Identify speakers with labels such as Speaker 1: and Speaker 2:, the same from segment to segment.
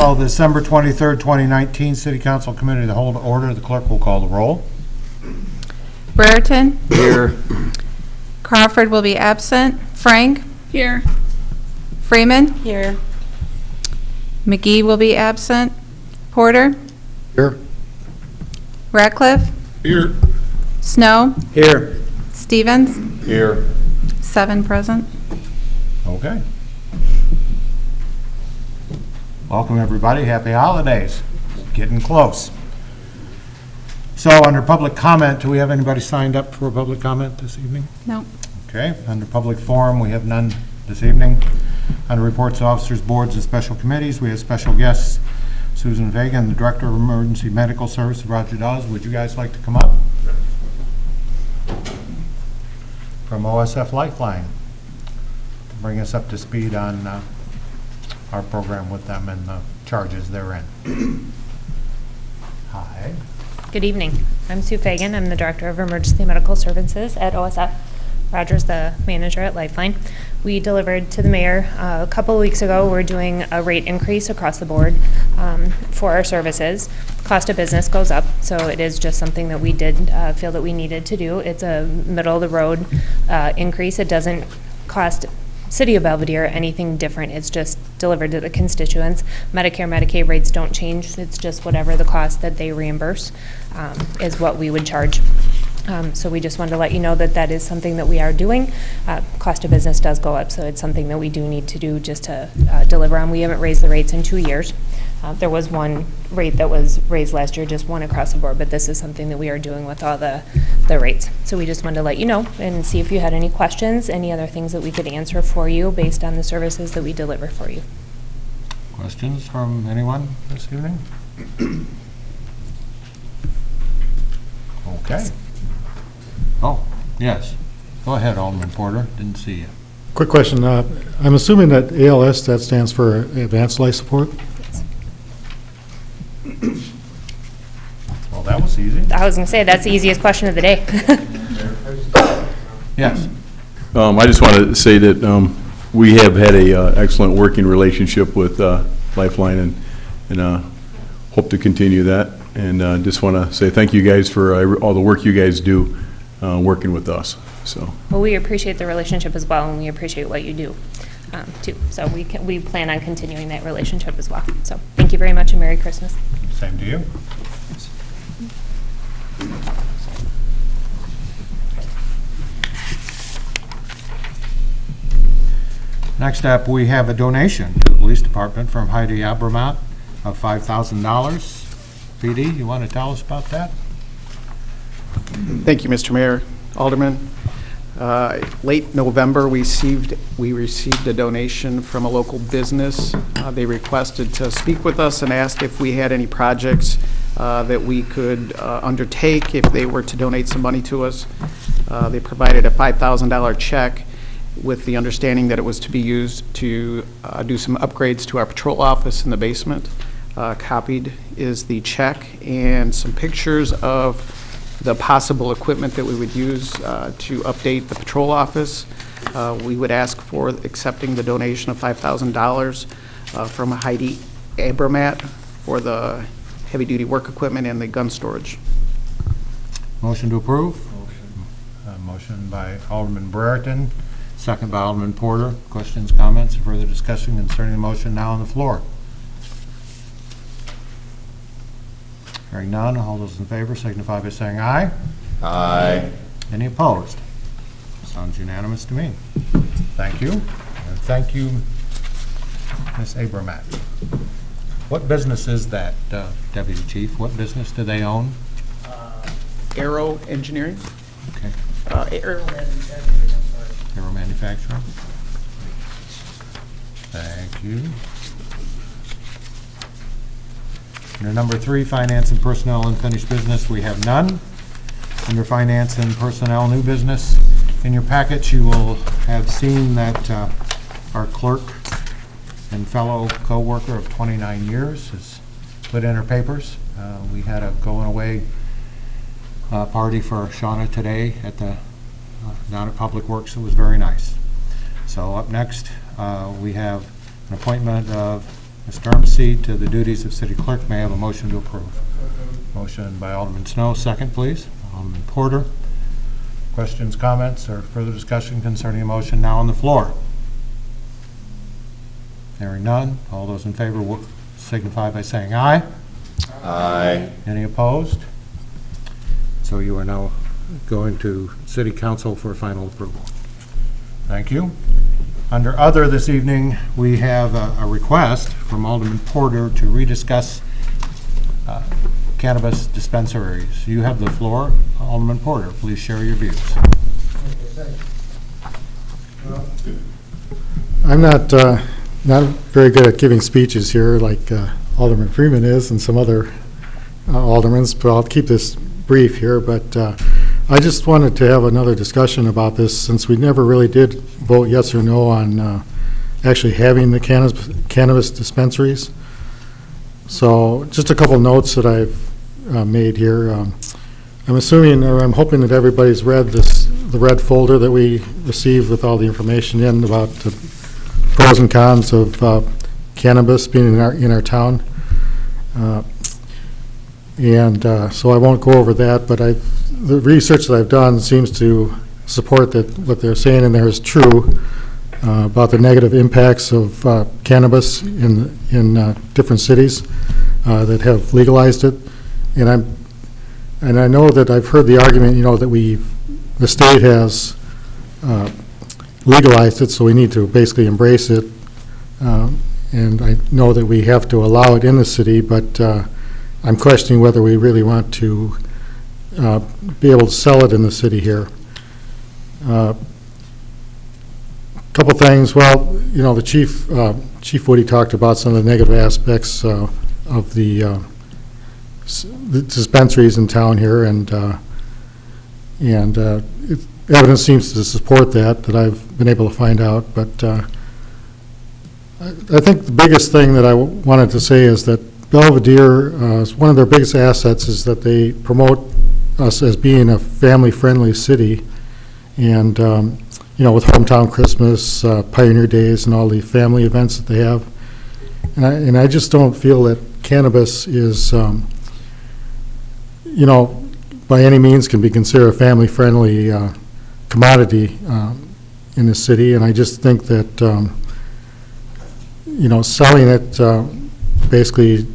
Speaker 1: Call the December 23rd, 2019 City Council Committee of the Whole to order. The clerk will call the roll.
Speaker 2: Brereton.
Speaker 3: Here.
Speaker 2: Crawford will be absent. Frank.
Speaker 4: Here.
Speaker 2: Freeman.
Speaker 4: Here.
Speaker 2: McGee will be absent. Porter.
Speaker 3: Here.
Speaker 2: Ratcliffe.
Speaker 3: Here.
Speaker 2: Snow.
Speaker 3: Here.
Speaker 2: Stevens.
Speaker 3: Here.
Speaker 2: 7 present.
Speaker 1: Okay. Welcome, everybody. Happy holidays. Getting close. So, under public comment, do we have anybody signed up for a public comment this evening?
Speaker 2: No.
Speaker 1: Okay. Under public forum, we have none this evening. Under reports of officers, boards, and special committees, we have special guests. Susan Fagan, the Director of Emergency Medical Services, Roger Dawes. Would you guys like to come up? From OSF Lifeline, to bring us up to speed on our program with them and the charges they're in. Hi.
Speaker 5: Good evening. I'm Sue Fagan. I'm the Director of Emergency Medical Services at OSF. Roger's the manager at Lifeline. We delivered to the mayor a couple of weeks ago. We're doing a rate increase across the board for our services. Cost of business goes up, so it is just something that we did feel that we needed to do. It's a middle-of-the-road increase. It doesn't cost City of Belvidere anything different. It's just delivered to the constituents. Medicare, Medicaid rates don't change. It's just whatever the cost that they reimburse is what we would charge. So we just wanted to let you know that that is something that we are doing. Cost of business does go up, so it's something that we do need to do just to deliver on. We haven't raised the rates in 2 years. There was one rate that was raised last year, just one across the board, but this is something that we are doing with all the rates. So we just wanted to let you know and see if you had any questions, any other things that we could answer for you based on the services that we deliver for you.
Speaker 1: Questions from anyone this evening? Okay. Oh, yes. Go ahead, Alderman Porter. Didn't see you.
Speaker 6: Quick question. I'm assuming that ALS, that stands for Advanced Life Support?
Speaker 1: Well, that was easy.
Speaker 5: I was going to say, that's the easiest question of the day.
Speaker 1: Yes.
Speaker 3: I just want to say that we have had a excellent working relationship with Lifeline and hope to continue that. And just want to say thank you guys for all the work you guys do working with us. So.
Speaker 5: Well, we appreciate the relationship as well, and we appreciate what you do, too. So we plan on continuing that relationship as well. So thank you very much, and Merry Christmas.
Speaker 1: Same to you. Next up, we have a donation to the Police Department from Heidi Abramat of $5,000. PD, you want to tell us about that?
Speaker 7: Thank you, Mr. Mayor, Alderman. Late November, we received a donation from a local business. They requested to speak with us and asked if we had any projects that we could undertake if they were to donate some money to us. They provided a $5,000 check with the understanding that it was to be used to do some upgrades to our patrol office in the basement. Copied is the check and some pictures of the possible equipment that we would use to update the patrol office. We would ask for accepting the donation of $5,000 from Heidi Abramat for the heavy-duty work equipment and the gun storage.
Speaker 1: Motion to approve? Motion. Motion by Alderman Brereton, second by Alderman Porter. Questions, comments, or further discussion concerning the motion now on the floor? Hearing none, all those in favor signify by saying aye.
Speaker 3: Aye.
Speaker 1: Any opposed? Sounds unanimous to me. Thank you. And thank you, Ms. Abramat. What business is that, Deputy Chief? What business do they own?
Speaker 7: Aero Engineering?
Speaker 1: Okay.
Speaker 7: Aero
Speaker 1: Aero Manufacturing. Thank you. Under number 3, Finance and Personnel Unfinished Business, we have none. Under Finance and Personnel New Business, in your packets you will have seen that our clerk and fellow co-worker of 29 years has put in her papers. We had a going away party for Shauna today at the down at Public Works. It was very nice. So up next we have an appointment of Mr. Umseed to the duties of city clerk. May I have a motion to approve? Motion by Alderman Snow, second, please. Alderman Porter. Questions, comments, or further discussion concerning a motion now on the floor? Hearing none. All those in favor will signify by saying aye.
Speaker 4: Aye.
Speaker 1: Any opposed? So you are now going to City Council for final approval. Thank you. Under other this evening, we have a request from Alderman Porter to rediscuss cannabis dispensaries. You have the floor. Alderman Porter, please share your views.
Speaker 6: I'm not very good at giving speeches here like Alderman Freeman is and some other aldermans, but I'll keep this brief here. But I just wanted to have another discussion about this since we never really did vote yes or no on actually having the cannabis dispensaries. So just a couple notes that I've made here. I'm assuming, or I'm hoping that everybody's read the red folder that we received with all the information in about the pros and cons of cannabis being in our town. So I won't go over that, but the research that I've done seems to support that what they're saying in there is true about the negative impacts of cannabis in different cities that have legalized it. And I know that I've heard the argument, that the state has legalized it, so we need to basically embrace it. And I know that we have to allow it in the city, but I'm questioning whether we really want to be able to sell it in the city here. Couple things. Well, the Chief Woody talked about some of the negative aspects of the dispensaries in town here, and evidence seems to support that I've been able to find out. But I think the biggest thing that I wanted to say is that Belvidere, one of their biggest assets is that they promote us as being a family-friendly city, and with Hometown Christmas, Pioneer Days, and all the family events that they have. And I just don't feel that cannabis is, by any means can be considered a family-friendly commodity in the city. And I just think that, selling it basically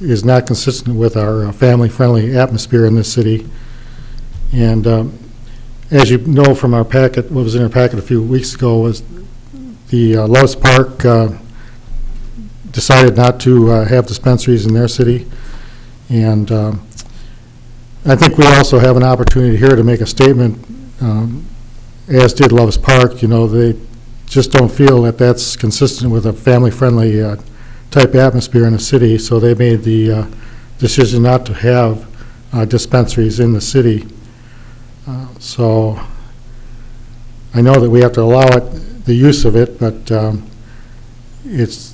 Speaker 6: is not consistent with our family-friendly atmosphere in this city. And as you know from our packet, what was in our packet a few weeks ago was the Loves Park decided not to have dispensaries in their city. And I think we also have an opportunity here to make a statement, as did Loves Park. They just don't feel that that's consistent with a family-friendly type atmosphere in the city, so they made the decision not to have dispensaries in the city. So I know that we have to allow it, the use of it, but it's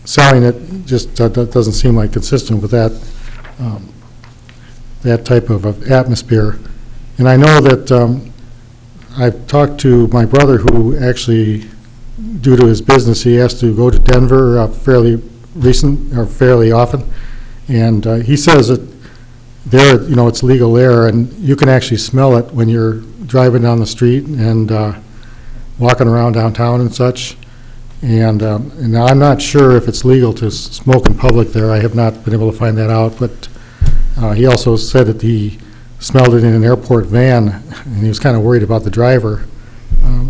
Speaker 6: selling it just doesn't seem like consistent with that that type of atmosphere. And I know that I've talked to my brother, who actually, due to his business, he has to go to Denver fairly often, and he says that there, it's legal there, and you can actually smell it when you're driving down the street and walking around downtown and such. And I'm not sure if it's legal to smoke in public there. I have not been able to find that out, but he also said that he smelled it in an airport van, and he was kind of worried about the driver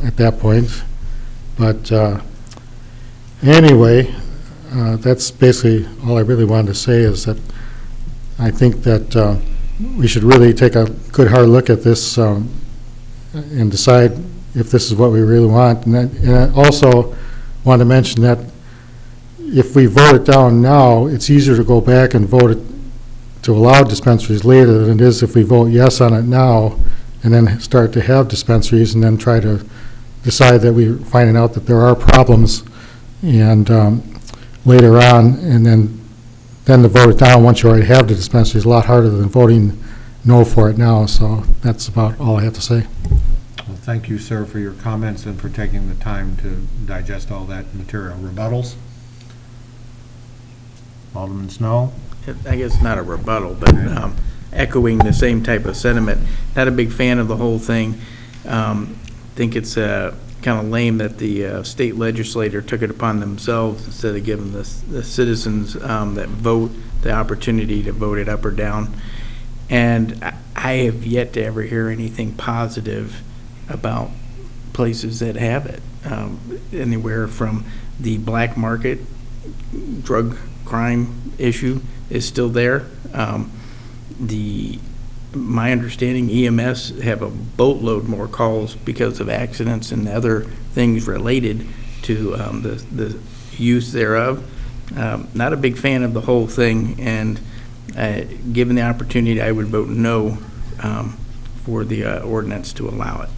Speaker 6: at that point. But anyway, that's basically all I really wanted to say, is that I think that we should really take a good hard look at this and decide if this is what we really want. And I also want to mention that if we vote it down now, it's easier to go back and vote it to allow dispensaries later than it is if we vote yes on it now and then start to have dispensaries and then try to decide that we're finding out that there are problems and later on, and then to vote it down once you already have the dispensary is a lot harder than voting no for it now. So that's about all I have to say.
Speaker 1: Well, thank you, sir, for your comments and for taking the time to digest all that material. Rebuttals? Alderman Snow?
Speaker 4: I guess not a rebuttal, but echoing the same type of sentiment. Not a big fan of the whole thing. Think it's kind of lame that the state legislator took it upon themselves instead of giving the citizens that vote the opportunity to vote it up or down. And I have yet to ever hear anything positive about places that have it. Anywhere from the black market drug crime issue is still there. My understanding, EMS have a boatload more calls because of accidents and other things related to the use thereof. Not a big fan of the whole thing, and given the opportunity, I would vote no for the ordinance to allow it.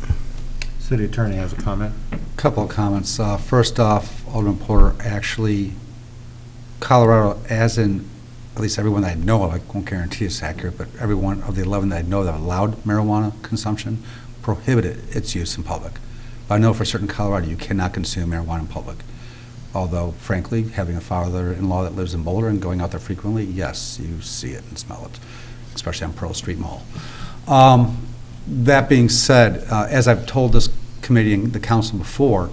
Speaker 1: City Attorney has a comment.
Speaker 8: Couple of comments. First off, Alderman Porter, actually, Colorado, as in at least everyone that I know of, I won't guarantee it's accurate, but every one of the 11 that I know that allowed marijuana consumption prohibited its use in public. But I know for certain Colorado, you cannot consume marijuana in public. Although, frankly, having a father-in-law that lives in Boulder and going out there frequently, yes, you see it and smell it, especially on Pearl Street Mall. That being said, as I've told this committee and the council before,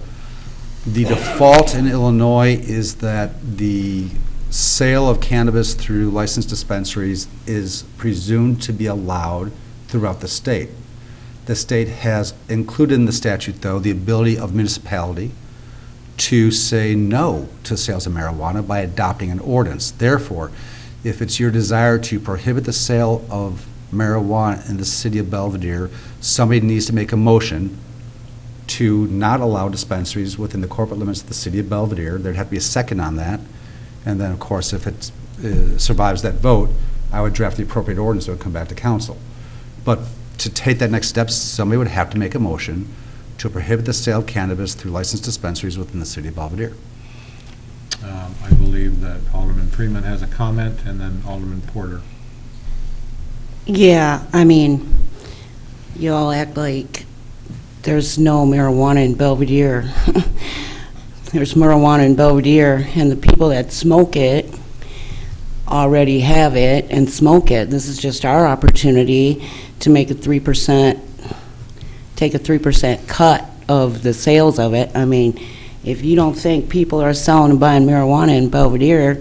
Speaker 8: the default in Illinois is that the sale of cannabis through licensed dispensaries is presumed to be allowed throughout the state. The state has included in the statute, though, the ability of municipality to say no to sales of marijuana by adopting an ordinance. Therefore, if it's your desire to prohibit the sale of marijuana in the city of Belvidere, somebody needs to make a motion to not allow dispensaries within the corporate limits of the city of Belvidere. There'd have to be a second on that. And then, of course, if it survives that vote, I would draft the appropriate ordinance that would come back to council. But to take that next step, somebody would have to make a motion to prohibit the sale of cannabis through licensed dispensaries within the city of Belvidere.
Speaker 1: I believe that Alderman Freeman has a comment, and then Alderman Porter.
Speaker 9: Yeah, I mean, you all act like there's no marijuana in Belvidere. There's marijuana in Belvidere, and the people that smoke it already have it and smoke it. This is just our opportunity to make a 3%, take a 3% cut of the sales of it. I mean, if you don't think people are selling and buying marijuana in Belvidere,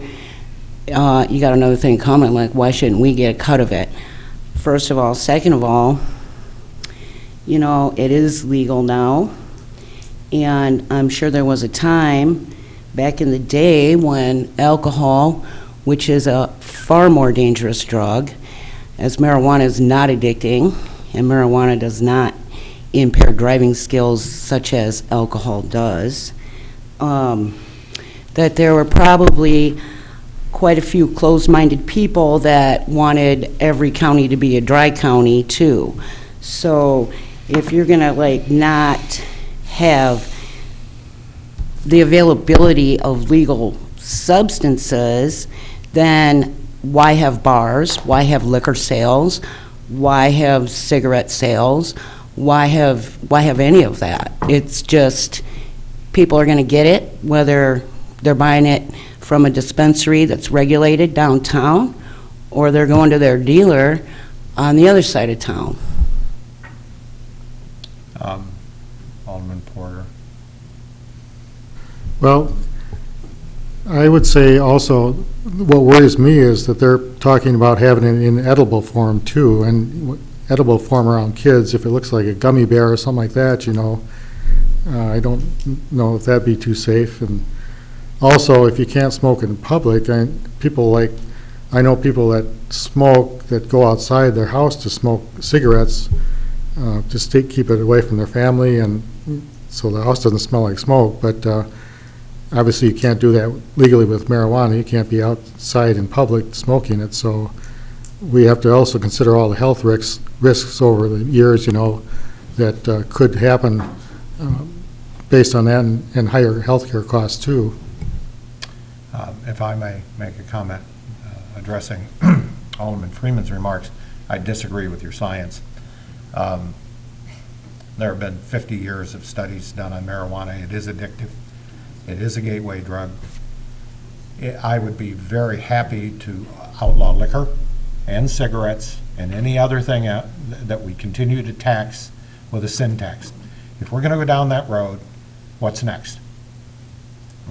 Speaker 9: you got another thing coming, like why shouldn't we get a cut of it? First of all. Second of all, you know, it is legal now, and I'm sure there was a time back in the day when alcohol, which is a far more dangerous drug, as marijuana is not addicting, and marijuana does not impair driving skills such as alcohol does, that there were probably quite a few closed-minded people that wanted every county to be a dry county too. So if you're gonna like not have the availability of legal substances, then why have bars? Why have liquor sales? Why have cigarette sales? Why have any of that? It's just people are going to get it, whether they're buying it from a dispensary that's regulated downtown or they're going to their dealer on the other side of town.
Speaker 1: Alderman Porter.
Speaker 6: Well, I would say also, what worries me is that they're talking about having it in edible form too, and edible form around kids, if it looks like a gummy bear or something like that, you know, I don't know if that'd be too safe. And also, if you can't smoke in public, I know people that smoke, that go outside their house to smoke cigarettes, just to keep it away from their family, and so the house doesn't smell like smoke. But obviously, you can't do that legally with marijuana. You can't be outside in public smoking it. So we have to also consider all the health risks over the years, you know, that could happen based on that, and higher healthcare costs too.
Speaker 1: If I may make a comment addressing Alderman Freeman's remarks, I disagree with your science. There have been 50 years of studies done on marijuana. It is addictive. It is a gateway drug. I would be very happy to outlaw liquor and cigarettes and any other thing that we continue to tax with a sin tax. If we're gonna go down that road, what's next?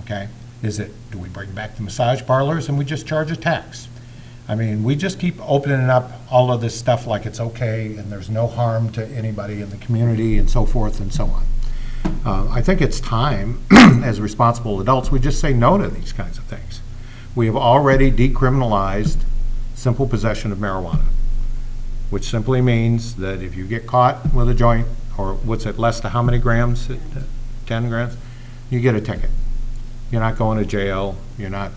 Speaker 1: Okay, do we bring back the massage parlors and we just charge a tax? I mean, we just keep opening up all of this stuff like it's okay and there's no harm to anybody in the community and so forth and so on. I think it's time, as responsible adults, we just say no to these kinds of things. We have already decriminalized simple possession of marijuana, which simply means that if you get caught with a joint, or what's it, less to how many grams? 10 grams? You get a ticket. You're not going to jail, you're not.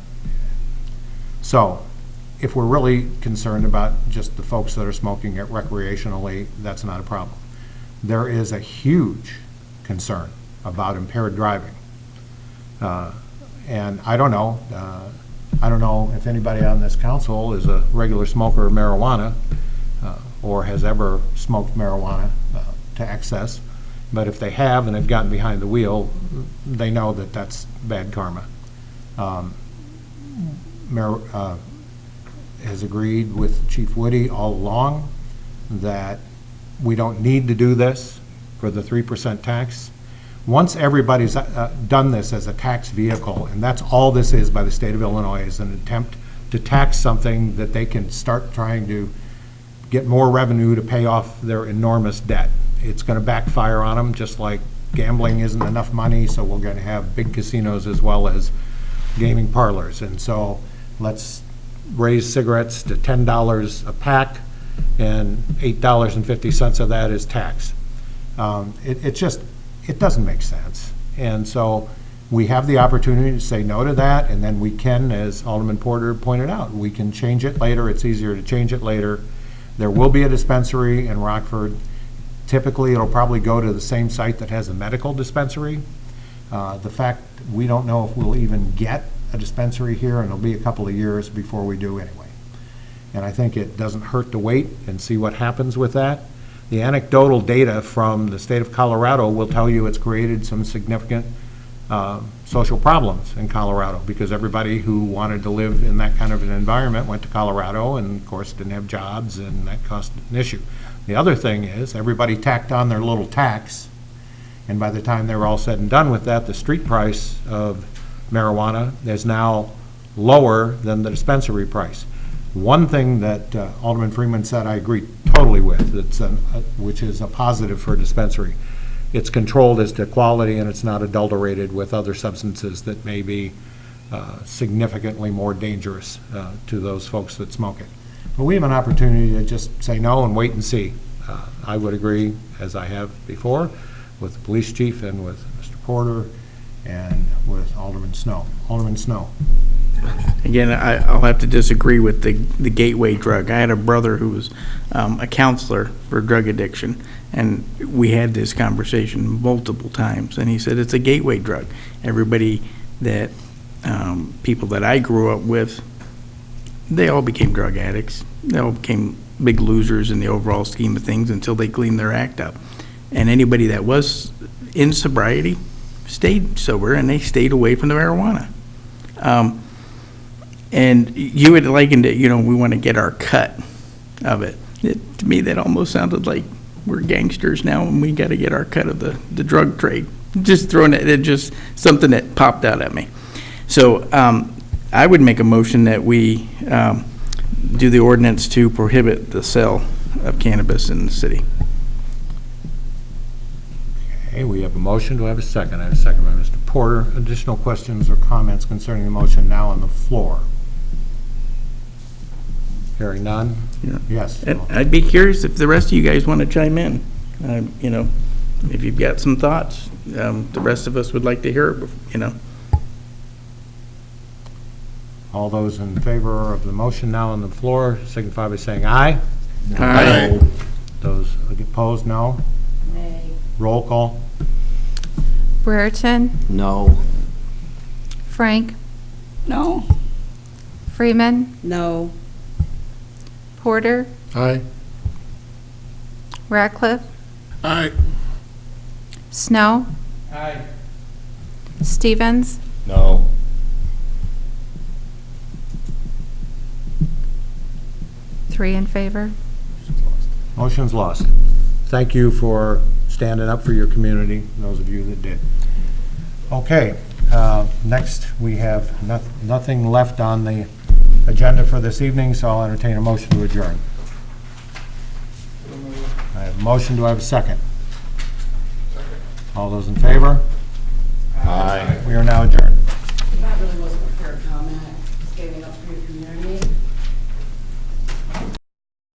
Speaker 1: So, if we're really concerned about just the folks that are smoking it recreationally, that's not a problem. There is a huge concern about impaired driving. And I don't know if anybody on this council is a regular smoker of marijuana or has ever smoked marijuana to excess, but if they have and have gotten behind the wheel, they know that that's bad karma. Has agreed with Chief Woody all along that we don't need to do this for the 3% tax. Once everybody's done this as a tax vehicle, and that's all this is by the state of Illinois, is an attempt to tax something that they can start trying to get more revenue to pay off their enormous debt. It's going to backfire on them, just like gambling isn't enough money, so we're going to have big casinos as well as gaming parlors. And so let's raise cigarettes to $10 a pack, and $8.50 of that is tax. It doesn't make sense. And so we have the opportunity to say no to that, and then we can, as Alderman Porter pointed out, we can change it later. It's easier to change it later. There will be a dispensary in Rockford. Typically, it'll probably go to the same site that has a medical dispensary. The fact we don't know if we'll even get a dispensary here, and it'll be a couple of years before we do anyway. And I think it doesn't hurt to wait and see what happens with that. The anecdotal data from the state of Colorado will tell you it's created some significant social problems in Colorado, because everybody who wanted to live in that kind of an environment went to Colorado and, of course, didn't have jobs, and that caused an issue. The other thing is everybody tacked on their little tax, and by the time they were all said and done with that, the street price of marijuana is now lower than the dispensary price. One thing that Alderman Freeman said I agree totally with, which is a positive for a dispensary. It's controlled as to quality, and it's not adulterated with other substances that may be significantly more dangerous to those folks that smoke it. But we have an opportunity to just say no and wait and see. I would agree, as I have before, with the police chief and with Mr. Porter and with Alderman Snow. Alderman Snow.
Speaker 4: Again, I'll have to disagree with the gateway drug. I had a brother who was a counselor for drug addiction, and we had this conversation multiple times, and he said it's a gateway drug. Everybody that, people that I grew up with, they all became drug addicts. They all became big losers in the overall scheme of things until they cleaned their act up. And anybody that was in sobriety stayed sober, and they stayed away from the marijuana. And you had likened it, we want to get our cut of it. To me, that almost sounded like we're gangsters now and we got to get our cut of the drug trade. Just throwing it, just something that popped out at me. So I would make a motion that we do the ordinance to prohibit the sale of cannabis in the city.
Speaker 1: Okay, we have a motion. Do I have a second? I have a second by Mr. Porter. Additional questions or comments concerning the motion now on the floor? Hearing none?
Speaker 4: Yeah.
Speaker 1: Yes.
Speaker 4: And I'd be curious if the rest of you guys want to chime in. If you've got some thoughts, the rest of us would like to hear it,
Speaker 1: All those in favor of the motion now on the floor signify by saying aye.
Speaker 4: Aye.
Speaker 1: Those opposed, no.
Speaker 9: Nay.
Speaker 1: Roll call.
Speaker 2: Brereton,
Speaker 10: No.
Speaker 2: Frank,
Speaker 9: No.
Speaker 2: Freeman,
Speaker 9: No.
Speaker 2: Porter,
Speaker 6: Aye.
Speaker 2: Ratcliffe,
Speaker 10: Aye.
Speaker 2: Snow,
Speaker 4: Aye.
Speaker 2: Stevens,
Speaker 10: No.
Speaker 2: 3 in favor.
Speaker 1: Motion's lost. Thank you for standing up for your community, those of you that did. Okay, next, we have nothing left on the agenda for this evening, so I'll entertain a motion to adjourn. I have a motion, do I have a second? All those in favor? Aye. We are now adjourned.